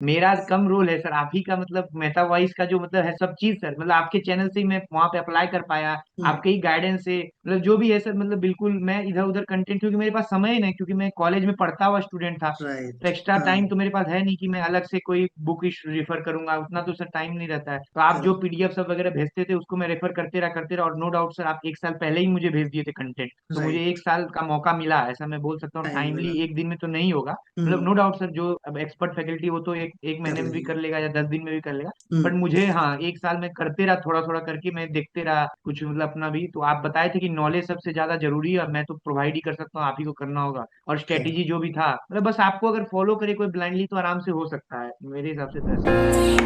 मेरा कम रोल है सर, आप ही का मतलब मेटा वॉइस का जो मतलब है सब चीज सर, मतलब आपके चैनल से ही मैं वहां पे अप्लाई कर पाया। हम्म। आपके ही गाइडेंस से मतलब जो भी है सर, मतलब बिल्कुल मैं इधर उधर कंटेंट, क्योंकि मेरे पास समय ही नहीं, क्योंकि मैं कॉलेज में पढ़ता हुआ स्टूडेंट था। तो राइट। एक्स्ट्रा हाँ। टाइम तो मेरे पास है नहीं कि मैं अलग से कोई बुक रिफर करूंगा, उतना तो सर टाइम नहीं रहता है। तो आप जो करेक्ट। पीडीएफ सब वगैरह भेजते थे उसको मैं रेफर करते रहा, और नो डाउट सर आप एक साल पहले ही मुझे भेज दिए थे कंटेंट, तो मुझे राइट। एक साल का मौका मिला, ऐसा मैं बोल सकता हूँ। टाइम टाइमली मिला। एक दिन में तो नहीं होगा, मतलब हम्म। नो डाउट सर, जो अब एक्सपर्ट फैकल्टी वो तो एक एक कर महीने में भी लेंगे। कर लेगा या 10 दिन में भी कर लेगा। बट हम्म। मुझे हाँ, एक साल में करते रहा, थोड़ा थोड़ा करके मैं देखते रहा कुछ, मतलब अपना भी। तो आप बताए थे कि नॉलेज सबसे ज्यादा जरूरी है, और मैं तो प्रोवाइड ही कर सकता हूँ, आप ही को करना होगा। और करेक्ट। स्ट्रेटेजी जो भी था, मतलब बस आपको अगर फॉलो करे कोई ब्लाइंडली तो आराम से हो सकता है, मेरे हिसाब से तो ऐसा ही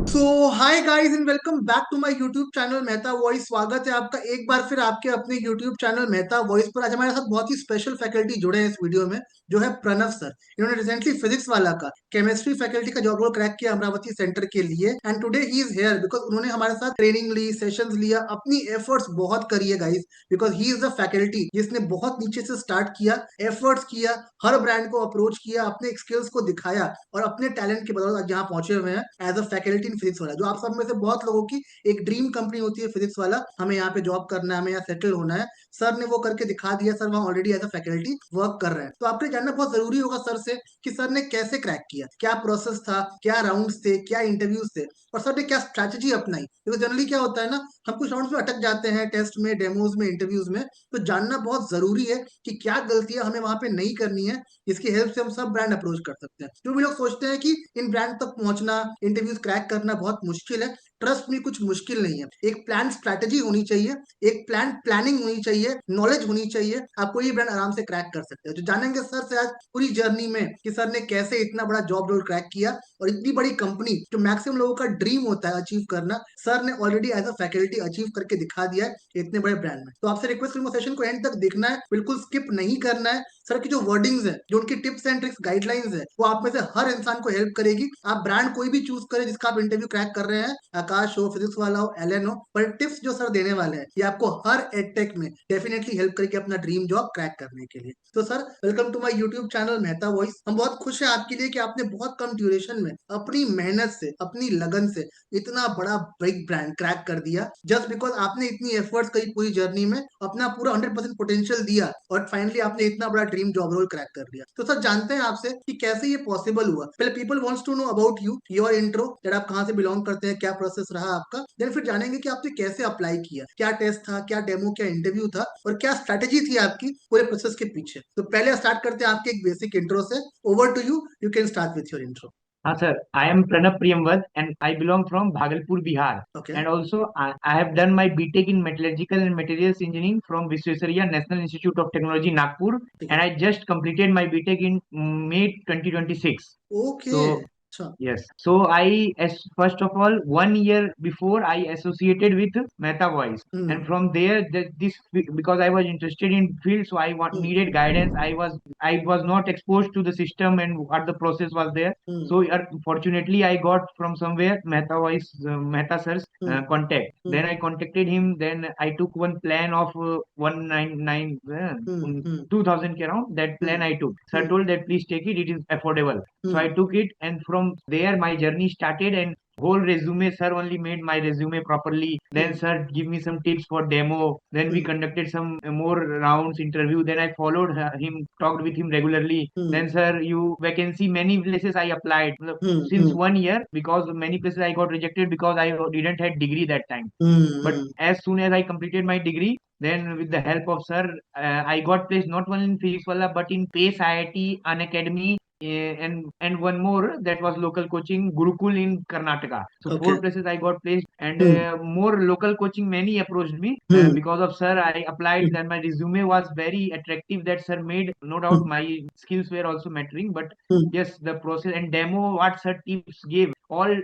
so hi guys and welcome back to my YouTube channel Mehta voice. स्वागत है आपका एक बार फिर आपके अपने यूट्यूब चैनल मेहता वॉइस पर। आज हमारे साथ बहुत ही स्पेशल फैकल्टी जुड़े हैं इस वीडियो में, जो है प्रणव सर। इन्होंने रिसेंटली फिजिक्स वाला का केमिस्ट्री फैकल्टी का जॉब रोल क्रैक किया अमरावती सेंटर के लिए, and today he is here because उन्होंने हमारे साथ ट्रेनिंग ली, सेशंस लिया, अपनी एफर्ट्स बहुत करी है guys. Because he is the faculty जिसने बहुत नीचे से स्टार्ट किया, एफर्ट्स किया, हर ब्रांड को अप्रोच किया, अपने स्किल्स को दिखाया, और अपने टैलेंट के बदौलत आज यहाँ पहुंचे हुए हैं as a faculty in physics वाला। जो आप सब में से बहुत लोगों की एक ड्रीम कंपनी होती है फिजिक्स वाला, हमें यहाँ पे जॉब करना है, हमें यहाँ सेटल होना है। सर ने वो करके दिखा दिया। सर वहाँ already as a faculty work कर रहे हैं। तो आपको ये जानना बहुत जरूरी होगा सर से कि सर ने कैसे क्रैक किया, क्या प्रोसेस था, क्या राउंड्स थे, क्या इंटरव्यूज थे, और सर ने क्या स्ट्रैटेजी अपनाई। क्योंकि जनरली क्या होता है ना, हम कुछ राउंड्स में अटक जाते हैं, टेस्ट में, डेमोज में, इंटरव्यूज में। तो जानना बहुत जरूरी है कि क्या गलतियां हमें वहां पे नहीं करनी है, जिसकी हेल्प से हम सब ब्रांड अप्रोच कर सकते हैं। जो भी लोग सोचते हैं कि इन ब्रांड तक पहुंचना, इंटरव्यूज क्रैक करना बहुत मुश्किल है, ट्रस्ट में कुछ मुश्किल नहीं है। एक प्लान स्ट्रैटेजी होनी चाहिए, एक प्लान प्लानिंग होनी चाहिए, नॉलेज होनी चाहिए, आप कोई ब्रांड आराम से क्रैक कर सकते हैं। जो जानेंगे सर से आज पूरी जर्नी में कि सर ने कैसे इतना बड़ा जॉब रोल क्रैक किया, और इतनी बड़ी कंपनी जो मैक्सिमम लोगों का ड्रीम होता है अचीव करना, सर ने already as a faculty achieve करके दिखा दिया है इतने बड़े ब्रांड में। तो आपसे रिक्वेस्ट करूंगा सेशन को एंड तक देखना है, बिल्कुल स्किप नहीं करना है। सर की जो वर्डिंग्स है, जो उनकी टिप्स एंड ट्रिक्स गाइडलाइंस है, वो आप में से हर इंसान को हेल्प करेगी। आप ब्रांड कोई भी चूज करें जिसका आप इंटरव्यू क्रैक कर रहे हैं, आकाश हो, फिजिक्स वाला हो, एलन हो, पर टिप्स जो सर देने वाले हैं ये आपको हर एडटेक में डेफिनेटली हेल्प करेगी अपना ड्रीम जॉब क्रैक करने के लिए। तो sir welcome to my YouTube channel Mehta voice. हम बहुत खुश हैं आपके लिए कि आपने बहुत कम ड्यूरेशन में अपनी मेहनत से, अपनी लगन से इतना बड़ा बिग ब्रांड क्रैक कर दिया, जस्ट बिकॉज आपने इतनी एफर्ट्स करी, पूरी जर्नी में अपना पूरा 100% पोटेंशियल दिया, और फाइनली आपने इतना बड़ा ड्रीम जॉब रोल क्रैक कर लिया। तो सर जानते हैं आपसे कि कैसे ये पॉसिबल हुआ। पहले people wants to know about you, your intro, that आप कहाँ से बिलोंग करते हैं, क्या प्रोसेस रहा आपका। देन फिर जानेंगे कि आपने कैसे अप्लाई किया, क्या टेस्ट था, क्या डेमो, क्या इंटरव्यू था, और क्या स्ट्रैटेजी थी आपकी पूरे प्रोसेस के पीछे। तो पहले स्टार्ट करते हैं आपके एक बेसिक इंट्रो से। Over to you, you can start with your intro. हाँ sir, I am Pranab Priyamvat and I belong from Bhagalpur, Bihar. Okay. And also, I have done my BTech in Metallurgical and Materials Engineering from Visvesvaraya National Institute of Technology, Nagpur, ठीक है। and I just completed my BTech in May 2026. Okay. So अच्छा। yes. So I, as first of all, 1 year before I associated with Meta Voice, and hmm. from there, because I was interested in field, so hmm. needed guidance. I was not exposed to the system and what the process was there. Hmm. So fortunately, I got from somewhere Meta Voice, Meta Sir's hmm. contact. Then hmm. I contacted him. Then I took one plan of 199 hmm. Hmm. 2000 k around. That plan hmm. I took. Sir hmm. told that please take it. It is affordable. So I hmm. took it, and from there my journey started. And whole resume, sir only made my resume properly. Then hmm. sir give me some tips for demo. Then we hmm. conducted some more rounds interview. Then I followed him, talked with him regularly. Hmm. Then sir, you vacancy many places I applied. Matlab, hmm. since hmm. 1 year, because many places I got rejected because I didn't had degree that time. But hmm. as soon as I completed my degree, then with the help of sir, I got placed not only in Physics Wala but in PACE IIT, An Academy, and one more that was local coaching Gurukul in Karnataka. So okay. four places I got placed, and hmm. more local coaching many approached me. Hmm. Because of sir, I applied. Then my resume was very attractive. That sir made, no doubt my skills were also mattering. But hmm. yes, the process and demo what sir tips gave all,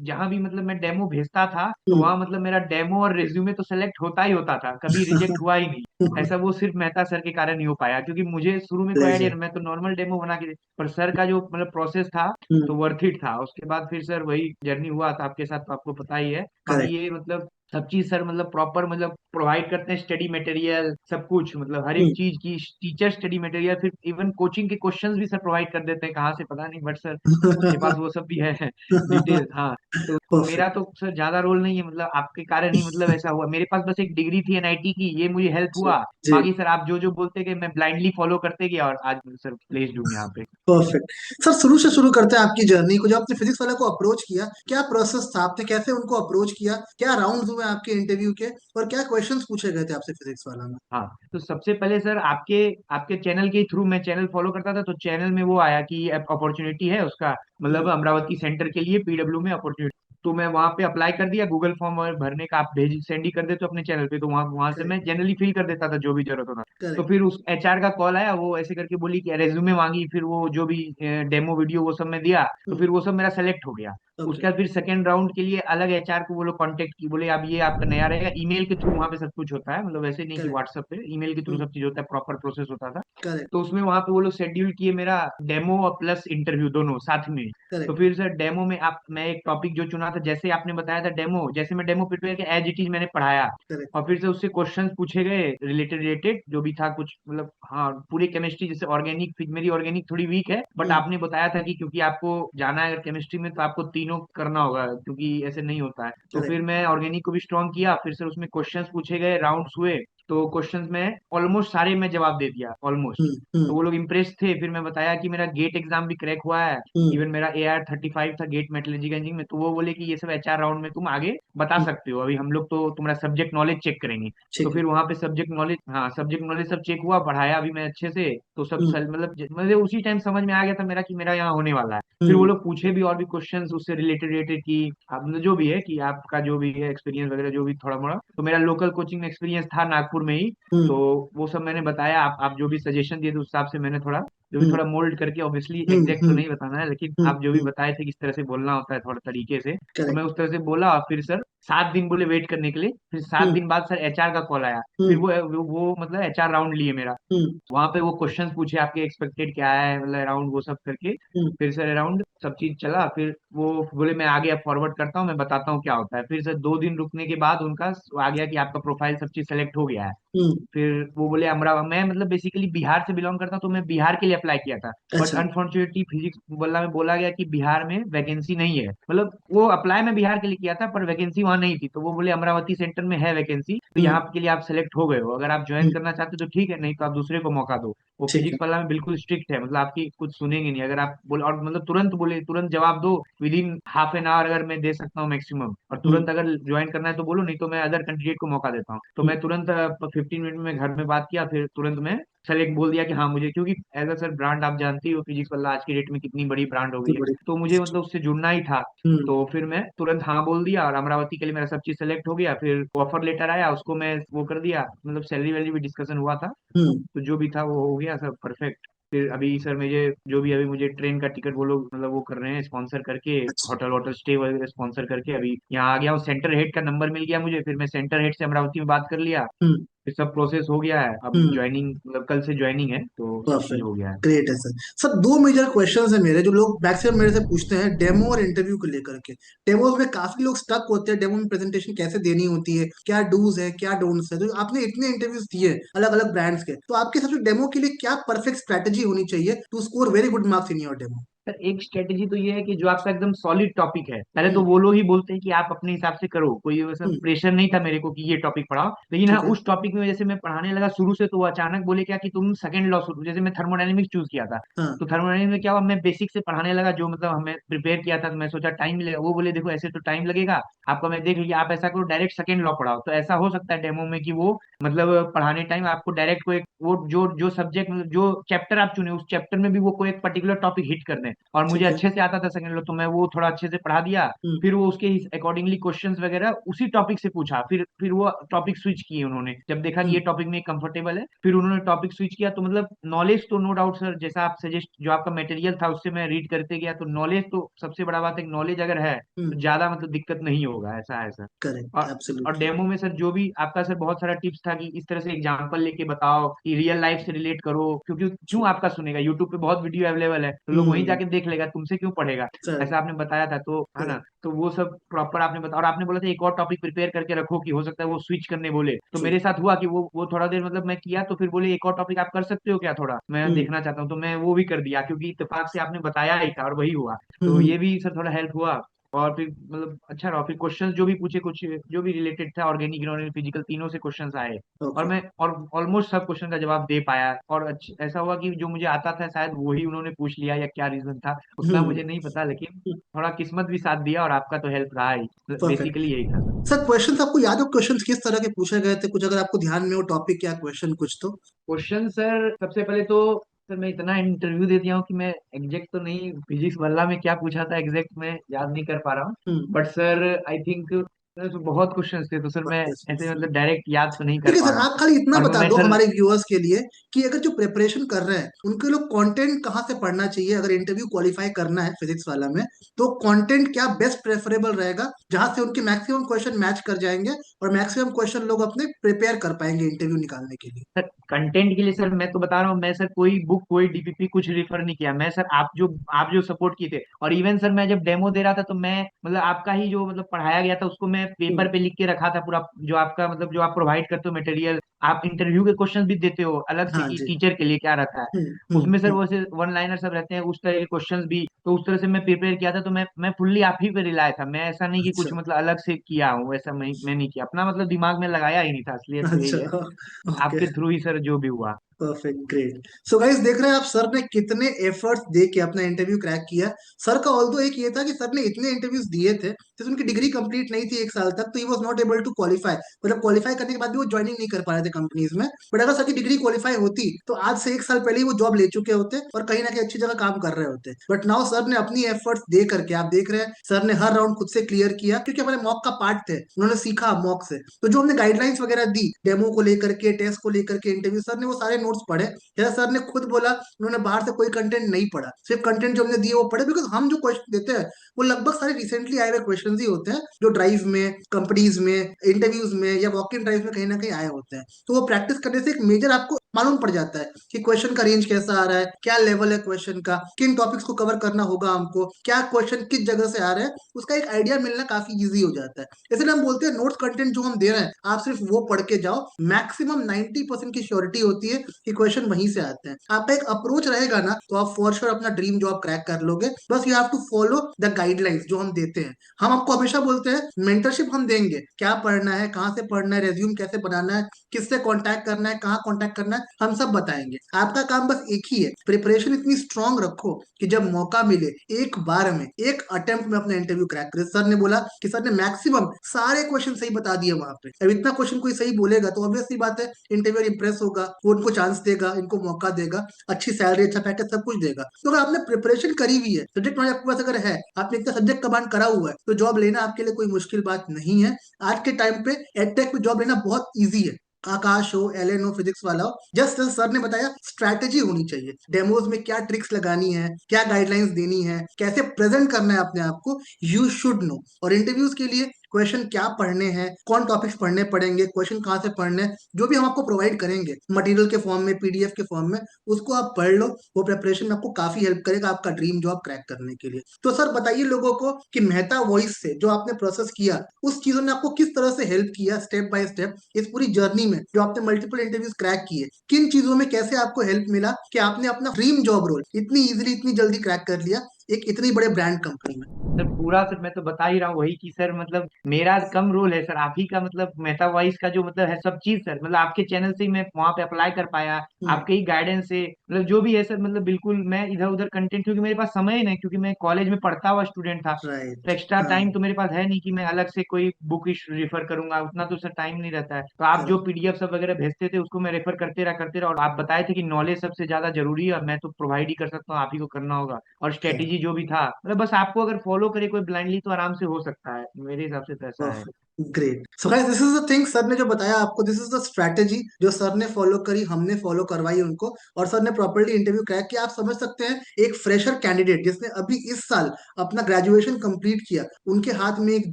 जहां भी मतलब मैं demo भेजता था, तो हम्म। वहां मतलब मेरा डेमो और रिज्यूमे तो सेलेक्ट होता ही होता था, कभी रिजेक्ट हुआ ही नहीं। ऐसा वो सिर्फ मेहता सर के कारण ही हो पाया, क्योंकि मुझे शुरू में कोई आइडिया, प्लेजर। मैं तो नॉर्मल डेमो बना के, पर सर का जो मतलब प्रोसेस था तो हम्म। वर्थ इट था। उसके बाद फिर सर वही जर्नी हुआ था आपके साथ, तो आपको पता ही है। बाकी करेक्ट। ये मतलब सब चीज सर मतलब प्रॉपर मतलब प्रोवाइड करते हैं, स्टडी मटेरियल सब कुछ, मतलब हर एक हम्म। चीज की टीचर स्टडी मटेरियल, फिर इवन कोचिंग के क्वेश्चंस भी सर प्रोवाइड कर देते हैं, कहाँ से पता नहीं, बट सर के पास वो सब भी है डिटेल। हाँ, तो मेरा परफेक्ट। तो सर ज्यादा रोल नहीं है, मतलब आपके कारण ही मतलब ऐसा हुआ, मेरे पास बस एक डिग्री थी एनआईटी की, ये मुझे हेल्प जी हुआ। जी। बाकी सर आप जो जो बोलते गए मैं ब्लाइंडली फॉलो करते गया, और आज सर प्लेस्ड हूँ यहाँ पे। परफेक्ट। सर शुरू से शुरू करते हैं आपकी जर्नी को। जब आपने फिजिक्स वाला को अप्रोच किया, क्या प्रोसेस था, आपने कैसे उनको अप्रोच किया, क्या राउंड्स हुए आपके इंटरव्यू के, और क्या क्वेश्चंस पूछे गए थे आपसे फिजिक्स वाला में? हाँ, तो सबसे पहले सर आपके आपके चैनल के थ्रू, मैं चैनल फॉलो करता था, तो चैनल में वो आया कि अपॉर्चुनिटी है उसका, मतलब हम्म। अमरावती सेंटर के लिए पीडब्ल्यू में अपॉर्चुनिटी। तो मैं वहाँ पे अप्लाई कर दिया, गूगल फॉर्म भरने का आप भेज सेंड ही कर देते हो अपने चैनल पे, तो वहाँ वहाँ से मैं करेक्ट। जनरली फिल कर देता था जो भी जरूरत होता। तो करेक्ट। फिर उस एचआर का कॉल आया, वो ऐसे करके बोली कि रेज्यूमे मांगी, फिर वो जो भी डेमो वीडियो वो सब मैं दिया, तो फिर वो सब मेरा सेलेक्ट हो गया। ओके। उसके बाद फिर सेकंड राउंड के लिए अलग एचआर को वो लोग कांटेक्ट की, बोले अब ये आपका नया रहेगा, ईमेल के थ्रू वहाँ पे सब कुछ होता है, मतलब वैसे नहीं कि करेक्ट। व्हाट्सएप पे, ईमेल के थ्रू सब चीज होता है, प्रॉपर प्रोसेस होता था। करेक्ट। तो उसमें वहां पे वो लोग शेड्यूल किए मेरा डेमो और प्लस इंटरव्यू दोनों साथ में। तो करेक्ट। फिर सर डेमो में आप मैं एक टॉपिक जो चुना था, जैसे आपने बताया था डेमो, जैसे मैं डेमो प्रिपेयर किया एज इट इज मैंने पढ़ाया। करेक्ट। और फिर से उससे क्वेश्चंस पूछे गए रिलेटेड रिलेटेड जो भी था कुछ, मतलब हाँ पूरी केमिस्ट्री, जैसे ऑर्गेनिक, मेरी ऑर्गेनिक थोड़ी वीक है, बट हम्म। आपने बताया था कि क्योंकि आपको जाना है अगर केमिस्ट्री में तो आपको तीनों करना होगा, क्योंकि ऐसे नहीं होता है। तो करेक्ट। फिर मैं ऑर्गेनिक को भी स्ट्रॉन्ग किया, फिर सर उसमें क्वेश्चंस पूछे गए, राउंड्स हुए। तो क्वेश्चंस में ऑलमोस्ट सारे मैं जवाब दे दिया ऑलमोस्ट। हम्म। हम्म। तो वो लोग इम्प्रेस थे, फिर मैं बताया कि मेरा गेट एग्जाम भी क्रैक हुआ है, हम्म। इवन मेरा AR 35 था गेट मेटलर्जी का इंजीनियरिंग में। तो वो बोले कि ये सब एचआर राउंड में तुम आगे बता हम्म। सकते हो, अभी हम लोग तो तुम्हारा सब्जेक्ट नॉलेज चेक करेंगे। तो ठीक है। फिर वहां पे सब्जेक्ट नॉलेज, हाँ सब्जेक्ट नॉलेज सब चेक हुआ, पढ़ाया भी मैं अच्छे से। तो सब हम्म। मतलब मुझे उसी टाइम समझ में आ गया था मेरा कि मेरा यहाँ होने वाला है। फिर वो हम्म। लोग पूछे भी और भी क्वेश्चंस उससे रिलेटेड रिलेटेड कि आप मतलब जो भी है कि आपका जो भी है एक्सपीरियंस वगैरह जो भी थोड़ा मोड़ा, तो मेरा लोकल कोचिंग में एक्सपीरियंस था नागपुर में ही। तो हम्म। वो सब मैंने बताया, आप जो भी सजेशन दिए थे उस हिसाब से मैंने थोड़ा जो भी हम्म। थोड़ा मोल्ड करके, ऑब्वियसली हम्म। एग्जैक्ट तो हम्म। नहीं बताना है, लेकिन हम्म। आप जो भी हम्म। बताए थे किस तरह से बोलना होता है थोड़ा तरीके से, तो मैं करेक्ट। उस तरह से बोला। और फिर सर 7 दिन बोले वेट करने के लिए, फिर सात हम्म। दिन बाद सर एचआर का कॉल आया। फिर हम्म। वो मतलब एचआर राउंड लिए मेरा। हम्म। वहां पे वो क्वेश्चंस पूछे आपके एक्सपेक्टेड क्या है, मतलब अराउंड वो सब करके। हम्म। फिर सर अराउंड सब चीज चला, फिर वो बोले मैं आगे फॉरवर्ड करता हूँ, मैं बताता हूँ क्या होता है। फिर सर 2 दिन रुकने के बाद उनका आ गया कि आपका प्रोफाइल सब चीज सेलेक्ट हो गया है। हम्म। फिर वो बोले अमरा, मैं मतलब बेसिकली बिहार से बिलोंग करता हूँ, तो मैं बिहार के लिए अप्लाई किया था। बट अच्छा। अनफॉर्चुनेटली फिजिक्स बोला में बोला गया कि बिहार में वैकेंसी नहीं है, मतलब वो अप्लाई मैं बिहार के लिए किया था पर वैकेंसी वहां नहीं थी। तो वो बोले अमरावती सेंटर में है वैकेंसी, तो हम्म। यहाँ के लिए आप सेलेक्ट हो गए हो, अगर आप ज्वाइन हम्म। करना चाहते हो तो ठीक है, नहीं तो आप दूसरे को मौका दो। वो ठीक है। फिजिक्स वाला में बिल्कुल स्ट्रिक्ट है, मतलब आपकी कुछ सुनेंगे नहीं अगर आप बोले, और मतलब तुरंत बोले तुरंत जवाब दो, with in half an hour अगर मैं दे सकता हूँ मैक्सिमम, और हम्म। तुरंत अगर ज्वाइन करना है तो बोलो, नहीं तो मैं अदर कैंडिडेट को मौका देता हूँ। तो हम्म। मैं तुरंत 15 मिनट में घर में बात किया, फिर तुरंत मैं सेलेक्ट बोल दिया कि हाँ मुझे, क्योंकि एज अ सर ब्रांड आप जानती हो फिजिक्स वाला आज की डेट में कितनी बड़ी ब्रांड हो गई ये है, बड़ी। तो मुझे मतलब उससे जुड़ना ही था। हम्म। तो फिर मैं तुरंत हाँ बोल दिया, और अमरावती के लिए मेरा सब चीज सेलेक्ट हो गया। फिर ऑफर लेटर आया, उसको मैं वो कर दिया, मतलब सैलरी वैलरी भी डिस्कशन हुआ था, हम्म। तो जो भी था वो हो गया सब परफेक्ट। फिर अभी सर मुझे जो भी अभी मुझे ट्रेन का टिकट वो लोग मतलब वो कर रहे हैं स्पॉन्सर करके, अच्छा। होटल वोटल स्टे वगैरह स्पॉन्सर करके, अभी यहाँ आ गया हूँ। सेंटर हेड का नंबर मिल गया मुझे, फिर मैं सेंटर हेड से अमरावती में बात कर लिया। हम्म। फिर सब प्रोसेस हो गया है, अब हम्म। ज्वाइनिंग मतलब कल से ज्वाइनिंग है, तो सब चीज परफेक्ट। हो गया है। ग्रेट है सर। सर दो मेजर क्वेश्चंस है मेरे, जो लोग मैक्सिमम मेरे से पूछते हैं डेमो और इंटरव्यू को लेकर के। डेमोज में काफी लोग स्टक होते हैं, डेमो में प्रेजेंटेशन कैसे देनी होती है, क्या डूज है क्या डोंट्स है। तो आपने इतने इंटरव्यूज दिए अलग अलग ब्रांड्स के, तो आपके हिसाब से डेमो के लिए क्या परफेक्ट स्ट्रेटेजी होनी चाहिए to score very good marks in your demo? Sir एक स्ट्रेटेजी तो ये है कि जो आपका एकदम सॉलिड टॉपिक है, पहले तो हम्म। वो लोग ही बोलते हैं कि आप अपने हिसाब से करो, कोई वैसा हम्म। प्रेशर नहीं था मेरे को कि ये टॉपिक पढ़ाओ। लेकिन हाँ ठीक है। उस टॉपिक में जैसे मैं पढ़ाने लगा शुरू से, तो वो अचानक बोले क्या कि तुम सेकंड लॉ शुरू, जैसे मैं थर्मोडायनेमिक्स चूज किया था। हाँ। तो थर्मोडायनेमिक्स में क्या हुआ, मैं बेसिक से पढ़ाने लगा, जो मतलब हमें प्रिपेयर किया था, तो मैं सोचा टाइम मिलेगा, वो बोले देखो ऐसे तो टाइम लगेगा आपको, मैं देख लिया, आप ऐसा करो डायरेक्ट सेकंड लॉ पढ़ाओ। तो ऐसा हो सकता है डेमो में कि वो मतलब पढ़ाने टाइम आपको डायरेक्ट को एक वो जो जो सब्जेक्ट मतलब जो चैप्टर आप चुने उस चैप्टर में भी वो कोई एक पर्टिकुलर टॉपिक हिट कर दें, और मुझे ठीक है। अच्छे से आता था सेकंड लो, तो मैं वो थोड़ा अच्छे से पढ़ा दिया। हम्म। फिर वो उसके अकॉर्डिंगली क्वेश्चंस वगैरह उसी टॉपिक से पूछा, फिर वो टॉपिक स्विच किए उन्होंने, जब देखा कि हम्म। ये टॉपिक में कंफर्टेबल है, फिर उन्होंने टॉपिक स्विच किया। तो मतलब नॉलेज तो नो डाउट सर, जैसा आप सजेस्ट जो आपका मटेरियल था उससे मैं रीड करते गया, तो नॉलेज तो सबसे बड़ा बात है, नॉलेज अगर है तो हम्म। ज्यादा मतलब दिक्कत नहीं होगा, ऐसा है सर। करेक्ट। और एब्सोल्युटली। डेमो में सर जो भी आपका सर बहुत सारा टिप्स था कि इस तरह से एग्जांपल लेके बताओ कि रियल लाइफ से रिलेट करो, क्योंकि क्यों आपका सुनेगा, यूट्यूब पे बहुत वीडियो अवेलेबल है, तो लोग वहीं हम्म। जाके जाके देख लेगा, तुमसे क्यों पढ़ेगा। सर। ऐसा आपने बताया था तो, है ना, तो वो सब प्रॉपर आपने बताया। और आपने बोला था एक और टॉपिक प्रिपेयर करके रखो कि हो सकता है वो स्विच करने बोले, तो ट्रू। मेरे साथ हुआ कि वो थोड़ा देर मतलब मैं किया, तो फिर बोले एक और टॉपिक आप कर सकते हो क्या, थोड़ा मैं हम्म। देखना चाहता हूँ, तो मैं वो भी कर दिया क्योंकि इत्तेफाक से आपने बताया ही था और वही हुआ। तो हम्म। ये भी सर थोड़ा हेल्प हुआ। और फिर मतलब अच्छा रहा, फिर क्वेश्चंस जो भी पूछे, कुछ जो भी रिलेटेड था ऑर्गेनिक इनऑर्गेनिक फिजिकल तीनों से क्वेश्चंस आए, और ओके। मैं और ऑलमोस्ट सब क्वेश्चन का जवाब दे पाया। और ऐसा हुआ कि जो मुझे आता था शायद वही उन्होंने पूछ लिया, या क्या रीजन था उतना हम्म। मुझे नहीं पता, लेकिन थोड़ा किस्मत भी साथ दिया और आपका तो हेल्प रहा ही। परफेक्ट। बेसिकली यही था सर। सर क्वेश्चंस आपको याद हो, क्वेश्चंस किस तरह के पूछे गए थे? कुछ अगर आपको ध्यान में हो टॉपिक या क्वेश्चन कुछ तो। क्वेश्चन सर सबसे पहले तो, सर मैं इतना इंटरव्यू दे दिया हूँ कि मैं एग्जैक्ट तो नहीं, फिजिक्स वाला में क्या पूछा था एग्जैक्ट मैं याद नहीं कर पा रहा हूँ। हम्म। बट सर आई थिंक बहुत क्वेश्चंस थे, तो सर मैं ऐसे मतलब डायरेक्ट याद तो नहीं कर ठीक है पा सर, रहा हूँ। आप खाली इतना और बता मैं दो सर, हमारे व्यूअर्स के लिए कि अगर जो प्रिपरेशन कर रहे हैं उनके लोग कंटेंट कहाँ से पढ़ना चाहिए, अगर इंटरव्यू क्वालिफाई करना है फिजिक्स वाला में, तो कंटेंट क्या बेस्ट प्रेफरेबल रहेगा जहां से उनके मैक्सिमम क्वेश्चन मैच कर जाएंगे और मैक्सिमम क्वेश्चन लोग अपने प्रिपेयर कर पाएंगे इंटरव्यू निकालने के लिए। सर कंटेंट के लिए सर मैं तो बता रहा हूँ, मैं सर कोई बुक कोई डीपीपी कुछ रेफर नहीं किया। मैं सर आप जो सपोर्ट किए थे, और इवन सर मैं जब डेमो दे रहा था तो मैं मतलब आपका ही जो मतलब पढ़ाया गया था उसको मैं हम्म। पेपर पे लिख के रखा था पूरा, जो आपका मतलब जो आप प्रोवाइड करते हो मटेरियल। आप इंटरव्यू के क्वेश्चन भी देते हो अलग से हाँ कि जी। टीचर के लिए क्या रहता है, हम्म। उसमें सर हम्म। वो से वन लाइनर सब रहते हैं, उस तरह के क्वेश्चंस भी, तो उस तरह से मैं प्रिपेयर किया था। तो मैं फुल्ली आप ही पे रिलाय था, मैं ऐसा नहीं कि अच्छा। कुछ मतलब अलग से किया हूँ, ऐसा मैं नहीं किया, अपना मतलब दिमाग में लगाया ही नहीं था, असलियत तो यही है। अच्छा। ओके। आपके थ्रू ही सर जो भी हुआ। Perfect, great. सो गाइस देख रहे हैं आप सर ने कितने एफर्ट्स दे के अपना इंटरव्यू क्रैक किया। सर का ऑल्दो एक ये था कि सर ने इतने इंटरव्यूज दिए थे, जैसे उनकी डिग्री कंप्लीट नहीं थी एक साल तक, तो he was not able to qualify, मतलब क्वालिफाई करने के बाद भी वो ज्वाइनिंग नहीं कर पा रहे थे कंपनीज में। बट अगर सर की डिग्री क्वालिफाई होती तो आज से एक साल पहले ही वो जॉब ले चुके होते और कहीं ना कहीं अच्छी जगह काम कर रहे होते। बट नाउ सर ने अपनी एफर्ट्स दे करके, आप देख रहे हैं सर ने हर राउंड खुद से क्लियर किया, क्योंकि हमारे मॉक का पार्ट थे, उन्होंने सीखा मॉक से। तो जो हमने गाइडलाइंस वगैरह दी डेमो को लेकर के, टेस्ट को लेकर के, इंटरव्यू, सर ने वो सारे नोट्स पढ़े। जैसा सर ने खुद बोला, उन्होंने बाहर से कोई कंटेंट नहीं पढ़ा, सिर्फ कंटेंट जो हमने दिए वो पढ़े, बिकॉज हम जो क्वेश्चन देते हैं वो लगभग सारे रिसेंटली आए हुए क्वेश्चन ही होते हैं, जो ड्राइव में, कंपनीज में, इंटरव्यूज में या वॉक इन ड्राइव में कहीं ना कहीं आए होते हैं। तो वो प्रैक्टिस करने से एक मेजर आपको मालूम पड़ जाता है कि क्वेश्चन का रेंज कैसा आ रहा है, क्या लेवल है क्वेश्चन का, किन टॉपिक्स को कवर करना होगा हमको, क्या क्वेश्चन किस जगह से आ रहे हैं, उसका एक आइडिया मिलना काफी इजी हो जाता है। इसलिए हम बोलते हैं नोट्स कंटेंट जो हम दे रहे हैं आप सिर्फ वो पढ़ के जाओ, मैक्सिमम 90% की श्योरिटी होती है कि क्वेश्चन वहीं से आते हैं। आपका एक अप्रोच रहेगा ना तो आप फॉर श्योर अपना ड्रीम जॉब क्रैक कर लोगे। बस you have to follow the guidelines जो हम देते हैं। हम आपको हमेशा बोलते हैं मेंटरशिप हम देंगे, क्या पढ़ना है, कहाँ से पढ़ना है, रेज्यूम कैसे बनाना है, किससे कांटेक्ट करना है, कहाँ कांटेक्ट करना है, हम सब बताएंगे। आपका काम बस एक ही है, प्रिपरेशन इतनी स्ट्रांग रखो कि जब मौका मिले एक बार में, एक अटेम्प्ट में अपना इंटरव्यू क्रैक करे। सर ने बोला कि सर ने मैक्सिमम सारे क्वेश्चन सही बता दिए वहां पे। अब इतना क्वेश्चन कोई सही बोलेगा तो ऑब्वियस सी बात है इंटरव्यूअर इंप्रेस होगा, वो उनको चांस देगा, इनको मौका देगा, अच्छी सैलरी, अच्छा पैकेज, सब कुछ देगा। तो अगर आपने प्रिपरेशन करी हुई है, सब्जेक्ट नॉलेज आपके पास अगर है, आपने इतना सब्जेक्ट कमांड करा हुआ है, तो जॉब लेना आपके लिए कोई मुश्किल बात नहीं है। आज के टाइम पे एडटेक में जॉब लेना बहुत ईजी है। आकाश हो, एलएन हो, फिजिक्स वाला हो, जस्ट सर ने बताया स्ट्रैटेजी होनी चाहिए, डेमोज में क्या ट्रिक्स लगानी है, क्या गाइडलाइंस देनी है, कैसे प्रेजेंट करना है अपने आप को, यू शुड नो। और इंटरव्यूज के लिए क्वेश्चन क्या पढ़ने हैं, कौन टॉपिक्स पढ़ने पड़ेंगे, क्वेश्चन कहाँ से पढ़ने हैं, जो भी हम आपको प्रोवाइड करेंगे मटेरियल के फॉर्म में, पीडीएफ के फॉर्म में, उसको आप पढ़ लो। वो प्रिपरेशन में आपको काफी हेल्प करेगा आपका ड्रीम जॉब क्रैक करने के लिए। तो सर बताइए लोगों को कि मेहता वॉइस से जो आपने प्रोसेस किया, उस चीजों ने आपको किस तरह से हेल्प किया स्टेप बाय स्टेप इस पूरी जर्नी में, जो आपने मल्टीपल इंटरव्यूज क्रैक किए, किन चीजों में कैसे आपको हेल्प मिला कि आपने अपना ड्रीम जॉब रोल इतनी इजीली, इतनी जल्दी क्रैक कर लिया एक इतनी बड़े ब्रांड कंपनी में। सर पूरा सर मैं तो बता ही रहा हूँ वही कि सर मतलब मेरा कम रोल है सर, आप ही का मतलब मेटा वॉइस का जो मतलब है सब चीज सर, मतलब आपके चैनल से ही मैं वहां पे अप्लाई कर पाया, हम्म। आपके ही गाइडेंस से, मतलब जो भी है सर, मतलब बिल्कुल मैं इधर उधर कंटेंट, क्योंकि मेरे पास समय ही नहीं, क्योंकि मैं कॉलेज में पढ़ता हुआ स्टूडेंट था, तो राइट। एक्स्ट्रा हाँ। टाइम तो मेरे पास है नहीं कि मैं अलग से कोई बुक रिफर करूंगा, उतना तो सर टाइम नहीं रहता है। तो आप जो करेक्ट। पीडीएफ सब वगैरह भेजते थे उसको मैं रेफर करते रहा, और आप बताए थे कि नॉलेज सबसे ज्यादा जरूरी है, और मैं तो प्रोवाइड ही कर सकता हूँ, आप ही को करना होगा। और स्ट्रेटेजी जो भी था, मतलब बस आपको अगर फॉलो करे कोई ब्लाइंडली तो आराम से हो सकता है, मेरे हिसाब से तो ऐसा है। Perfect. Great. So guys, this is the thing, sir ने जो बताया आपको, दिस इज द स्ट्रैटेजी जो सर ने फॉलो करी, हमने फॉलो करवाई उनको, और सर ने प्रॉपर्ली इंटरव्यू क्रैक किया। आप समझ सकते हैं एक फ्रेशर कैंडिडेट जिसने अभी इस साल अपना ग्रेजुएशन कंप्लीट किया, उनके हाथ में एक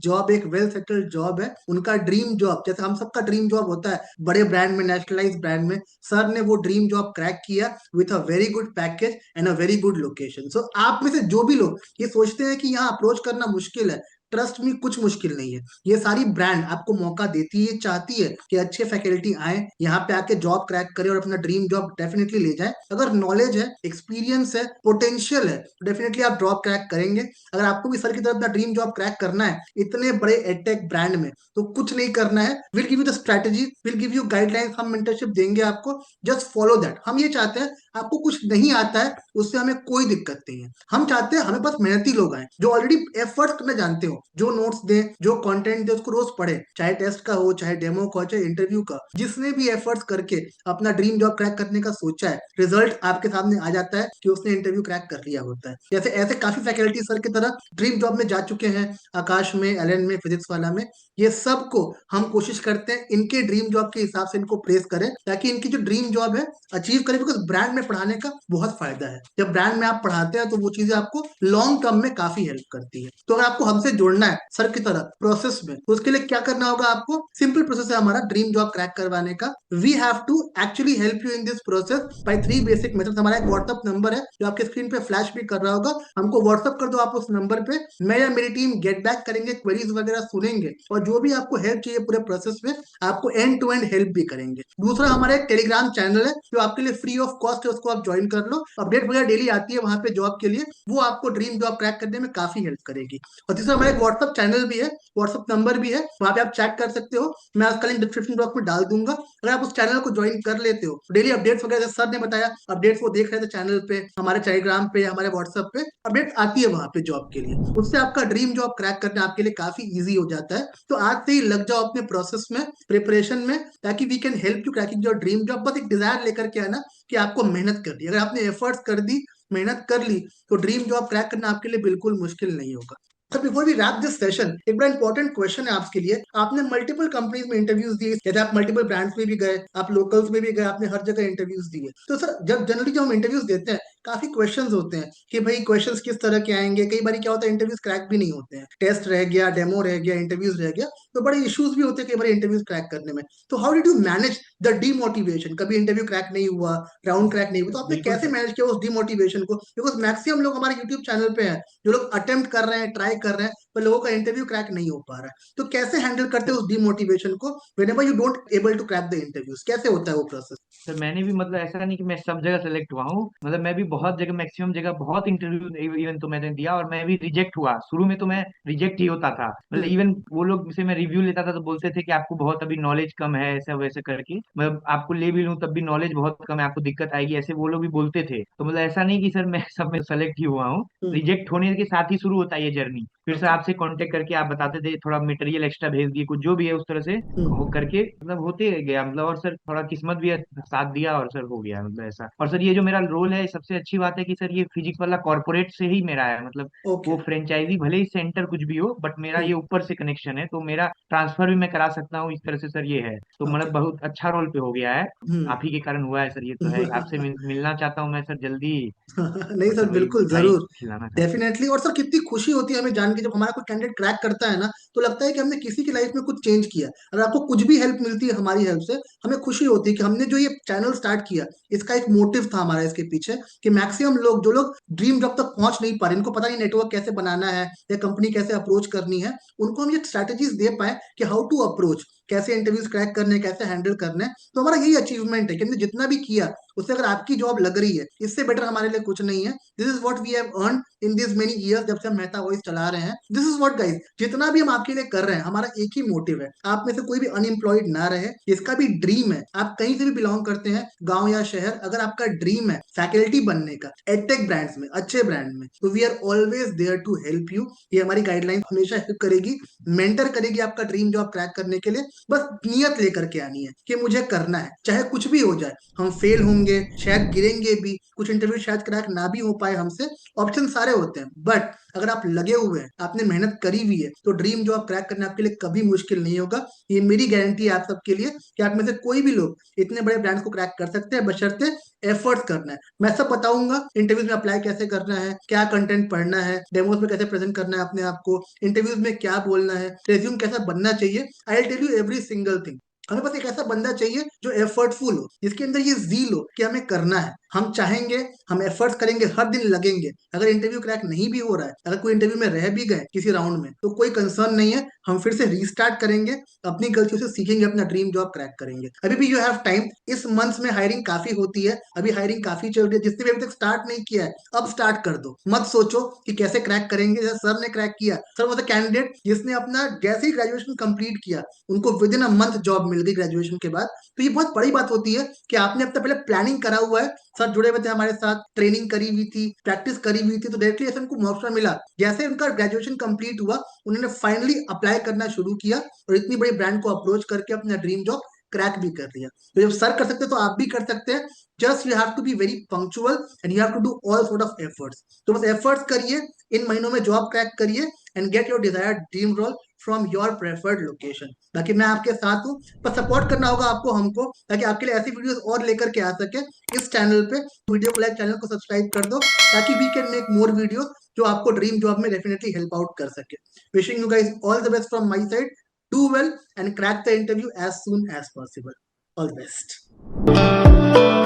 जॉब, एक वेल सेटल्ड जॉब है, उनका ड्रीम जॉब, जैसे हम सबका ड्रीम जॉब होता है बड़े ब्रांड में, नेशनलाइज ब्रांड में, सर ने वो ड्रीम जॉब क्रैक किया with a very good package and a very good location. So आप में से जो भी लोग ये सोचते हैं कि यहाँ अप्रोच करना मुश्किल है, ट्रस्ट में कुछ मुश्किल नहीं है। ये सारी ब्रांड आपको मौका देती है, चाहती है कि अच्छे फैकल्टी आए यहाँ पे आके जॉब क्रैक करें और अपना ड्रीम जॉब डेफिनेटली ले जाए। अगर नॉलेज है, एक्सपीरियंस है, पोटेंशियल है, तो डेफिनेटली आप जॉब क्रैक करेंगे। अगर आपको भी सर की तरफ अपना ड्रीम जॉब क्रैक करना है इतने बड़े एडटेक ब्रांड में, तो कुछ नहीं करना है, will give you the strategy, will give you guidelines, हम मेंटरशिप देंगे आपको, जस्ट फॉलो दैट। हम ये चाहते हैं, आपको कुछ नहीं आता है उससे हमें कोई दिक्कत नहीं है, हम चाहते हैं हमें बस मेहनती लोग आए जो ऑलरेडी एफर्ट्स करना जानते हो, जो नोट्स दे, जो कंटेंट दे उसको रोज पढ़े, चाहे टेस्ट का हो, चाहे डेमो का हो, चाहे इंटरव्यू का। जिसने भी एफर्ट्स करके अपना ड्रीम जॉब क्रैक करने का सोचा है, रिजल्ट आपके सामने आ जाता है कि उसने इंटरव्यू क्रैक कर लिया होता है। जैसे ऐसे काफी फैकल्टी सर की तरह ड्रीम जॉब में जा चुके हैं, आकाश में, एलन में, फिजिक्स वाला में। ये सबको हम कोशिश करते हैं इनके ड्रीम जॉब के हिसाब से इनको प्रेस करें, ताकि इनकी जो ड्रीम जॉब है अचीव करें। बिकॉज ब्रांड में पढ़ाने का बहुत फायदा है, जब ब्रांड में आप पढ़ाते हैं तो वो चीजें आपको लॉन्ग टर्म में काफी हेल्प करती है। तो अगर आपको हमसे जुड़ना है सर की तरह प्रोसेस में, तो उसके लिए क्या करना होगा आपको, सिंपल प्रोसेस है हमारा ड्रीम जॉब क्रैक करवाने का। We have to actually help you in this process by 3 basic methods. हमारा एक व्हाट्सअप नंबर है जो आपके स्क्रीन पे फ्लैश भी कर रहा होगा, हमको व्हाट्सअप कर दो आप उस नंबर पे, मैं या मेरी टीम गेट बैक करेंगे, क्वेरीज वगैरह सुनेंगे, और जो भी आपको हेल्प चाहिए पूरे प्रोसेस में आपको एंड टू एंड हेल्प भी करेंगे। दूसरा, हमारा एक टेलीग्राम चैनल है जो आपके लिए फ्री ऑफ कॉस्ट है, उसको आप ज्वाइन कर लो, अपडेट वगैरह डेली आती है वहां पे जॉब के लिए, वो आपको ड्रीम जॉब क्रैक करने में काफी हेल्प करेगी। और तीसरा, हमारा एक व्हाट्सअप चैनल भी है, व्हाट्सअप नंबर भी है, वहां पे आप चैट कर सकते हो, मैं उसका लिंक डिस्क्रिप्शन बॉक्स में डाल दूंगा। अगर आप उस चैनल को ज्वाइन कर लेते हो, डेली अपडेट्स वगैरह जैसे सर ने बताया, अपडेट्स वो देख रहे थे चैनल पे, हमारे टेलीग्राम पे, हमारे व्हाट्सएप पे अपडेट आती है वहां पे जॉब के लिए, उससे आपका ड्रीम जॉब क्रैक करना आपके लिए काफी इजी हो जाता है। तो आज से ही लग जाओ अपने प्रोसेस में, प्रिपरेशन में, ताकि we can help you cracking your dream job. बस एक डिजायर लेकर के आना कि आपको मेहनत करनी है। अगर आपने एफर्ट्स कर दी, मेहनत कर ली, तो ड्रीम जॉब क्रैक करना आपके लिए बिल्कुल मुश्किल नहीं होगा। Sir, before we wrap this session, एक बड़ा इंपॉर्टेंट क्वेश्चन है आपके लिए। आपने मल्टीपल कंपनीज में इंटरव्यूज दिए, जैसे आप मल्टीपल ब्रांड्स में भी गए, आप लोकल्स में भी गए, आपने हर जगह इंटरव्यूज दिए। तो सर, जब जनरली जब हम इंटरव्यूज देते हैं, काफी क्वेश्चंस होते हैं कि भाई क्वेश्चंस किस तरह के आएंगे। कई बार क्या होता है, इंटरव्यूज क्रैक भी नहीं होते हैं, टेस्ट रह गया, डेमो रह गया, इंटरव्यूज रह गया, तो बड़े इश्यूज भी होते हैं कई बार इंटरव्यूज क्रैक करने में। तो how did you manage the demotivation? कभी इंटरव्यू क्रैक नहीं हुआ, राउंड क्रैक नहीं हुआ, तो आपने बिल्कुल कैसे सर। मैनेज किया उस डीमोटिवेशन को? बिकॉज मैक्सिमम लोग हमारे यूट्यूब चैनल पे हैं जो लोग अटेम्प्ट कर रहे हैं, ट्राई कर रहे हैं, पर लोगों का इंटरव्यू क्रैक नहीं हो पा रहा है। तो कैसे हैंडल करते हो उस डिमोटिवेशन को whenever you don't able to crack the interviews? कैसे होता है वो प्रोसेस? सर मैंने भी मतलब ऐसा नहीं कि मैं सब जगह सेलेक्ट हुआ हूँ, मतलब मैं भी बहुत जगह, मैक्सिमम जगह बहुत इंटरव्यू इवन तो मैंने दिया, और मैं भी रिजेक्ट हुआ। शुरू में तो मैं रिजेक्ट ही होता था, मतलब हम्म। इवन वो लोग से मैं रिव्यू लेता था तो बोलते थे कि आपको बहुत अभी नॉलेज कम है, ऐसा वैसे करके, मैं आपको ले भी लूँ तब भी नॉलेज बहुत कम है, आपको दिक्कत आएगी, ऐसे वो लोग भी बोलते थे। तो मतलब ऐसा नहीं कि सर मैं सब में सेलेक्ट ही हुआ हूँ, हम्म। रिजेक्ट होने के साथ ही शुरू होता है ये जर्नी। फिर से ओके। आपसे कांटेक्ट करके आप बताते थे, थोड़ा मटेरियल एक्स्ट्रा भेज दिए, कुछ जो भी है उस तरह से हो हम्म। करके मतलब होते गया, मतलब। और सर थोड़ा किस्मत भी साथ दिया, और सर हो गया, मतलब ऐसा। और सर ये जो मेरा रोल है, सबसे अच्छी बात है कि सर ये फिजिक्स वाला कॉर्पोरेट से ही मेरा है, मतलब ओके। वो फ्रेंचाइजी भले ही सेंटर कुछ भी हो, बट मेरा ये ऊपर से कनेक्शन है, तो मेरा ट्रांसफर भी मैं करा सकता हूँ, इस तरह से सर ये है। तो ओके। मतलब बहुत अच्छा रोल पे हो गया है, हम्म। आप ही के कारण हुआ है सर, ये तो है। आपसे मिलना चाहता हूँ मैं सर जल्दी, नहीं सर, मतलब वही बिल्कुल मिठाई जरूर। खिलाना चाहता हूँ। डेफिनेटली। और सर, कितनी खुशी होती है हमें जान के, जब हमारा कोई कैंडिडेट क्रैक करता है ना, तो लगता है कि हमने किसी की लाइफ में कुछ चेंज किया। अगर आपको कुछ भी हेल्प मिलती है हमारी हेल्प से, हमें खुशी होती है कि हमने जो ये चैनल स्टार्ट किया, इसका एक मोटिव था हमारा इसके पीछे, कि मैक्सिमम लोग, जो लोग ड्रीम जब तक पहुंच नहीं पा रहे, इनको पता नहीं नेटवर्क कैसे बनाना है या कंपनी कैसे अप्रोच करनी है, उनको हम ये स्ट्रैटेजीज दे पाए कि हाउ टू अप्रोच, कैसे इंटरव्यूज क्रैक करने हैं, कैसे हैंडल करने हैं। तो हमारा यही अचीवमेंट है कि हमने जितना भी किया उससे अगर आपकी जॉब लग रही है, इससे बेटर हमारे लिए कुछ नहीं है। This is what we have earn in this many years, जब से हम मेहता वॉइस चला रहे हैं। दिस इज व्हाट गाइस, जितना भी हम आपके लिए कर रहे हैं, हमारा एक ही मोटिव है, आप में से कोई भी अनएम्प्लॉयड ना रहे। जिसका भी ड्रीम है, आप कहीं से भी बिलोंग करते हैं, गांव या शहर, अगर आपका ड्रीम है फैकल्टी बनने का एडटेक ब्रांड्स में, अच्छे ब्रांड में, तो we are always there to help you. ये हमारी गाइडलाइन हमेशा हेल्प करेगी, मेंटर करेगी आपका ड्रीम जॉब क्रैक करने के लिए। बस नियत लेकर के आनी है कि मुझे करना है, चाहे कुछ भी हो जाए। हम फेल होंगे, शायद गिरेंगे भी, कुछ इंटरव्यू शायद क्रैक ना भी हो पाए हमसे, ऑप्शन सारे होते हैं, बट अगर आप लगे हुए हैं, आपने मेहनत करी हुई है, तो ड्रीम जॉब क्रैक करना आपके लिए कभी मुश्किल नहीं होगा। ये मेरी गारंटी है आप सबके लिए कि आप में से कोई भी लोग इतने बड़े ब्रांड्स को क्रैक कर सकते हैं, बशर्ते एफर्ट्स करना है। मैं सब बताऊंगा, इंटरव्यूज में अप्लाई कैसे करना है, क्या कंटेंट पढ़ना है, डेमोज में कैसे प्रेजेंट करना है अपने आप को, इंटरव्यूज में क्या बोलना है, रेज्यूम कैसा बनना चाहिए। I will tell you every single thing. हमें बस एक ऐसा बंदा चाहिए जो एफर्टफुल हो, जिसके अंदर ये जील हो कि हमें करना है, हम चाहेंगे, हम एफर्ट्स करेंगे, हर दिन लगेंगे। अगर इंटरव्यू क्रैक नहीं भी हो रहा है, अगर कोई इंटरव्यू में रह भी गए किसी राउंड में, तो कोई कंसर्न नहीं है, हम फिर से रीस्टार्ट करेंगे, अपनी गलतियों से सीखेंगे, अपना ड्रीम जॉब क्रैक करेंगे। अभी भी यू हैव टाइम। इस मंथ में हायरिंग काफी होती है, अभी हायरिंग काफी चल रही है। जिसने भी अभी तक स्टार्ट नहीं किया है, अब स्टार्ट कर दो। मत सोचो कि कैसे क्रैक करेंगे, जैसे सर ने क्रैक किया। सर वो कैंडिडेट जिसने अपना जैसे ही ग्रेजुएशन कंप्लीट किया, उनको within a month job मिल गई ग्रेजुएशन के बाद। तो ये बहुत बड़ी बात होती है कि आपने अब तक पहले प्लानिंग करा हुआ है, सर जुड़े हुए थे हमारे साथ, ट्रेनिंग करी हुई थी, प्रैक्टिस करी हुई थी, तो डायरेक्टली ऐसे उनको मौका मिला। जैसे उनका ग्रेजुएशन कंप्लीट हुआ, उन्होंने फाइनली अप्लाई करना शुरू किया और इतनी बड़ी ब्रांड को अप्रोच करके अपना ड्रीम जॉब क्रैक भी कर लिया। तो जब सर कर सकते हैं, तो आप भी कर सकते हैं। Just you have to be very punctual and you have to do all sort of efforts. तो बस एफर्ट्स करिए, इन महीनों में जॉब क्रैक करिए and get your desired dream role from your preferred location. बाकी मैं आपके साथ हूँ, पर सपोर्ट करना होगा आपको हमको, ताकि आपके लिए ऐसी वीडियोस और लेकर के आ सके इस चैनल पे। वीडियो को लाइक, चैनल को सब्सक्राइब कर दो, ताकि we can make more videos जो आपको ड्रीम जॉब में डेफिनेटली हेल्प आउट कर सके। Wishing you guys all the best from my side. Do well and crack the interview as soon as possible. All the best.